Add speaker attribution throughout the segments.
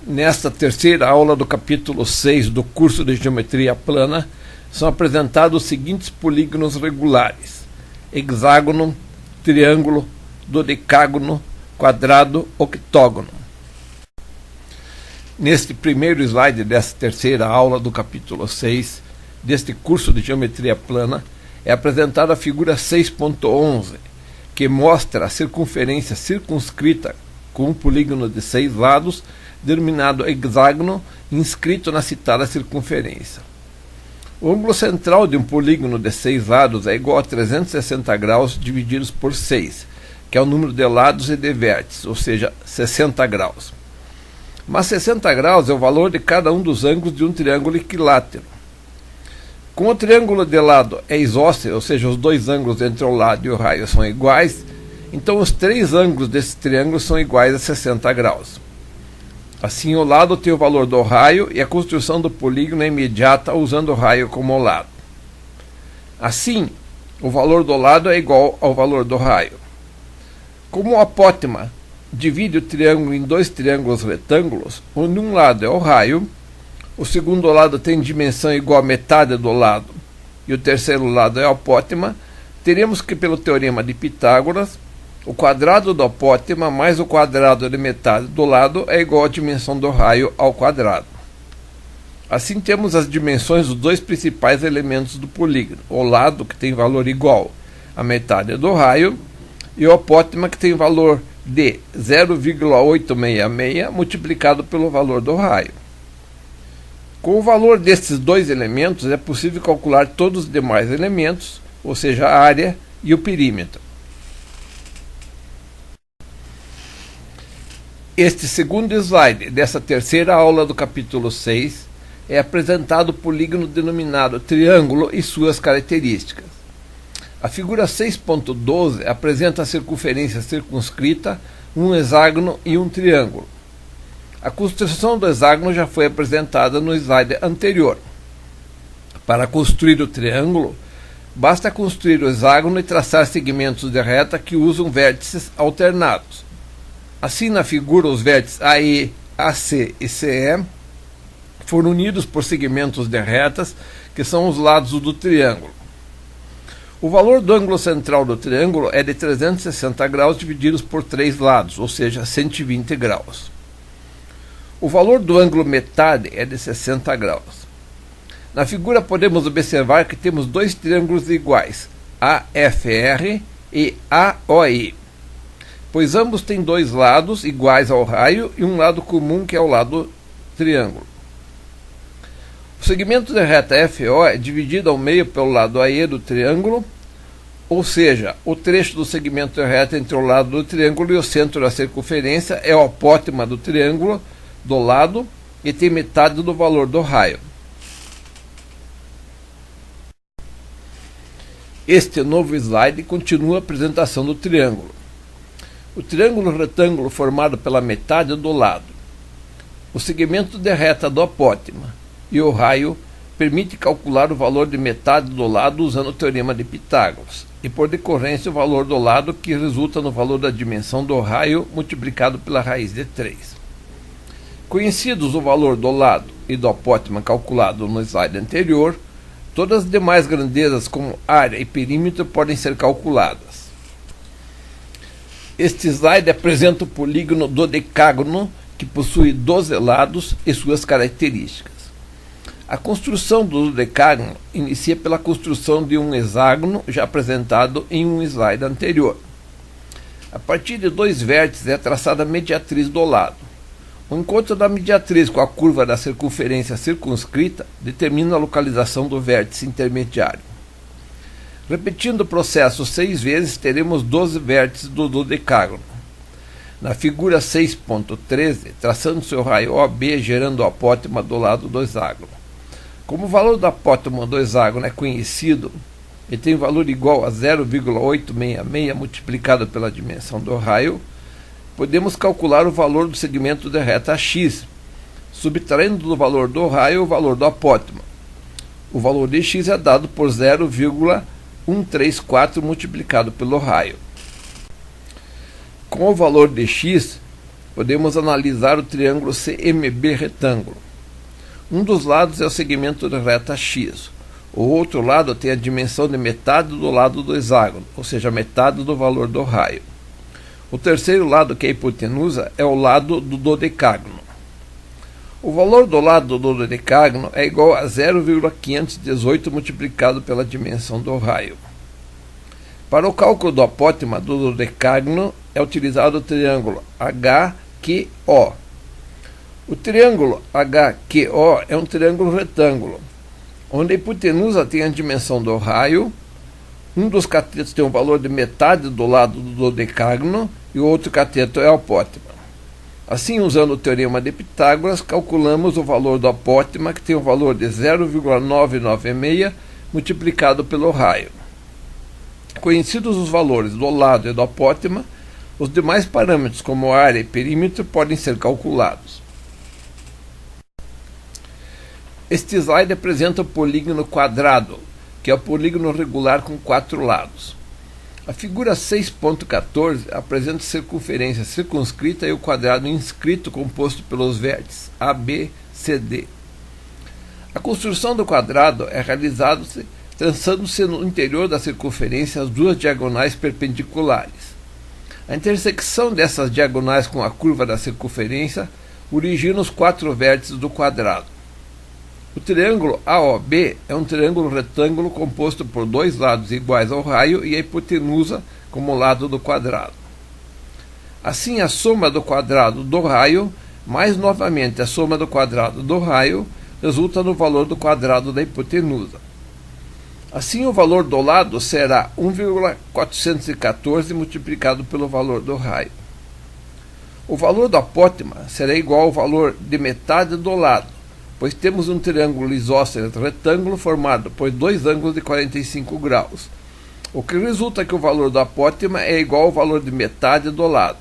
Speaker 1: Nesta terceira aula do capítulo 6 do curso de Geometria Plana, são apresentados os seguintes polígonos regulares: hexágono, triângulo, dodecágono, quadrado, octógono. Neste primeiro slide dessa terceira aula do capítulo 6 deste curso de Geometria Plana, é apresentada a figura 6.11, que mostra a circunferência circunscrita com um polígono de 6 lados, denominado hexágono, inscrito na citada circunferência. O ângulo central de um polígono de 6 lados é igual a 360 graus divididos por 6, que é o número de lados e de vértices, ou seja, 60 graus. Mas 60 graus é o valor de cada um dos ângulos de um triângulo equilátero. Como o triângulo de lado é isósceles, ou seja, os dois ângulos entre o lado e o raio são iguais, então os três ângulos desse triângulo são iguais a 60 graus. Assim, o lado tem o valor do raio e a construção do polígono é imediata usando o raio como lado. Assim, o valor do lado é igual ao valor do raio. Como o apótema divide o triângulo em dois triângulos retângulos, onde um lado é o raio, o segundo lado tem dimensão igual a metade do lado e o terceiro lado é o apótema, teremos que, pelo teorema de Pitágoras, o quadrado do apótema mais o quadrado de metade do lado é igual à dimensão do raio ao quadrado. Assim temos as dimensões dos dois principais elementos do polígono: o lado, que tem valor igual à metade do raio, e o apótema, que tem valor de 0,866 multiplicado pelo valor do raio. Com o valor destes dois elementos é possível calcular todos os demais elementos, ou seja, a área e o perímetro. Este segundo slide dessa terceira aula do capítulo 6 é apresentado o polígono denominado triângulo e suas características. A figura 6.12 apresenta a circunferência circunscrita, um hexágono e um triângulo. A construção do hexágono já foi apresentada no slide anterior. Para construir o triângulo, basta construir o hexágono e traçar segmentos de reta que usam vértices alternados. Assim, na figura, os vértices AE, AC e CE foram unidos por segmentos de retas, que são os lados do triângulo. O valor do ângulo central do triângulo é de 360 graus divididos por 3 lados, ou seja, 120 graus. O valor do ângulo metade é de 60 graus. Na figura podemos observar que temos dois triângulos iguais, AFR e AOI, pois ambos têm dois lados iguais ao raio e um lado comum, que é o lado triângulo. O segmento de reta FO é dividido ao meio pelo lado AE do triângulo, ou seja, o trecho do segmento de reta entre o lado do triângulo e o centro da circunferência é o apótema do triângulo do lado e tem metade do valor do raio. Este novo slide continua a apresentação do triângulo. O triângulo retângulo formado pela metade do lado, o segmento de reta do apótema e o raio permite calcular o valor de metade do lado usando o teorema de Pitágoras, e por decorrência o valor do lado, que resulta no valor da dimensão do raio multiplicado pela raiz de 3. Conhecidos o valor do lado e do apótema calculado no slide anterior, todas as demais grandezas como área e perímetro podem ser calculadas. Este slide apresenta o polígono dodecágono, que possui 12 lados e suas características. A construção do dodecágono inicia pela construção de um hexágono, já apresentado em um slide anterior. A partir de dois vértices é traçada a mediatriz do lado. O encontro da mediatriz com a curva da circunferência circunscrita determina a localização do vértice intermediário. Repetindo o processo 6 vezes, teremos 12 vértices do dodecágono. Na figura 6.13, traçando seu raio OB, gerando o apótema do lado do hexágono. Como o valor do apótema do hexágono é conhecido e tem valor igual a 0,866 multiplicado pela dimensão do raio, podemos calcular o valor do segmento de reta x, subtraindo do valor do raio o valor do apótema. O valor de x é dado por 0,134 multiplicado pelo raio. Com o valor de x, podemos analisar o triângulo CMB retângulo. Um dos lados é o segmento de reta X. O outro lado tem a dimensão de metade do lado do hexágono, ou seja, metade do valor do raio. O terceiro lado, que é a hipotenusa, é o lado do dodecágono. O valor do lado do dodecágono é igual a 0,518 multiplicado pela dimensão do raio. Para o cálculo do apótema do dodecágono é utilizado o triângulo HQO. O triângulo HQO é um triângulo retângulo, onde a hipotenusa tem a dimensão do raio, um dos catetos tem o valor de metade do lado do dodecágono e o outro cateto é o apótema. Assim, usando o teorema de Pitágoras, calculamos o valor do apótema, que tem o valor de 0,996 multiplicado pelo raio. Conhecidos os valores do lado e do apótema, os demais parâmetros, como área e perímetro, podem ser calculados. Este slide apresenta o polígono quadrado, que é o polígono regular com 4 lados. A figura 6.14 apresenta a circunferência circunscrita e o quadrado inscrito composto pelos vértices A, B, C, D. A construção do quadrado é realizada traçando-se no interior da circunferência as duas diagonais perpendiculares. A intersecção dessas diagonais com a curva da circunferência origina os 4 vértices do quadrado. O triângulo AOB é um triângulo retângulo composto por 2 lados iguais ao raio e a hipotenusa como lado do quadrado. Assim, a soma do quadrado do raio, mais novamente a soma do quadrado do raio, resulta no valor do quadrado da hipotenusa. Assim, o valor do lado será 1,414 multiplicado pelo valor do raio. O valor do apótema será igual ao valor de metade do lado, pois temos um triângulo isósceles retângulo formado por 2 ângulos de 45 graus, o que resulta que o valor do apótema é igual ao valor de metade do lado.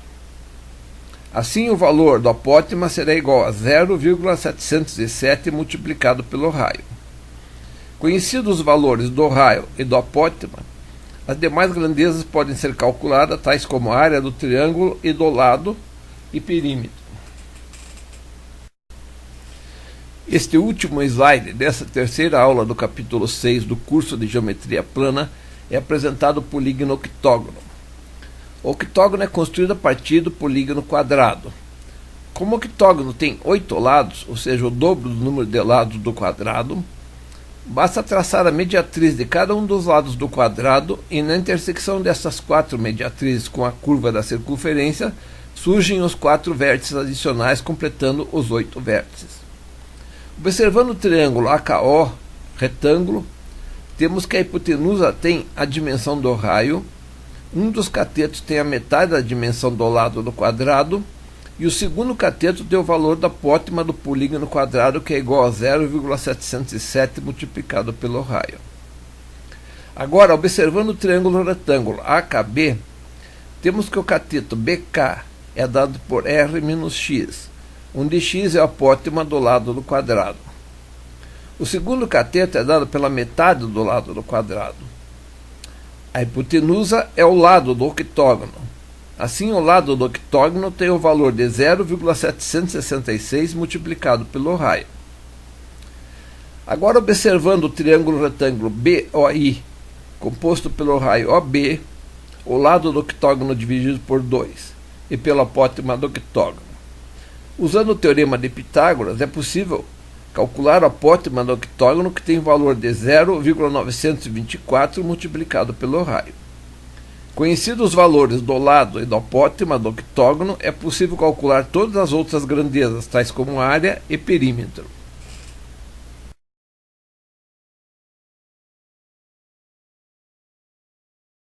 Speaker 1: Assim, o valor do apótema será igual a 0,707 multiplicado pelo raio. Conhecidos os valores do raio e do apótema, as demais grandezas podem ser calculadas, tais como a área do triângulo e do lado e perímetro. Este último slide dessa terceira aula do capítulo 6 do curso de Geometria Plana é apresentado o polígono octógono. O octógono é construído a partir do polígono quadrado. Como o octógono tem 8 lados, ou seja, o dobro do número de lados do quadrado, basta traçar a mediatriz de cada um dos lados do quadrado e na intersecção dessas 4 mediatrizes com a curva da circunferência surgem os 4 vértices adicionais, completando os 8 vértices. Observando o triângulo AKO, retângulo, temos que a hipotenusa tem a dimensão do raio, um dos catetos tem a metade da dimensão do lado do quadrado, e o segundo cateto tem o valor da apótema do polígono quadrado, que é igual a 0,707 multiplicado pelo raio. Agora, observando o triângulo retângulo AKB, temos que o cateto BK é dado por R menos X, onde x é o apótema do lado do quadrado. O segundo cateto é dado pela metade do lado do quadrado. A hipotenusa é o lado do octógono. Assim, o lado do octógono tem o valor de 0,766 multiplicado pelo raio. Agora, observando o triângulo retângulo BOI, composto pelo raio OB, o lado do octógono dividido por 2 e pelo apótema do octógono. Usando o teorema de Pitágoras, é possível calcular o apótema do octógono, que tem o valor de 0,924 multiplicado pelo raio. Conhecidos os valores do lado e do apótema do octógono, é possível calcular todas as outras grandezas, tais como área e perímetro.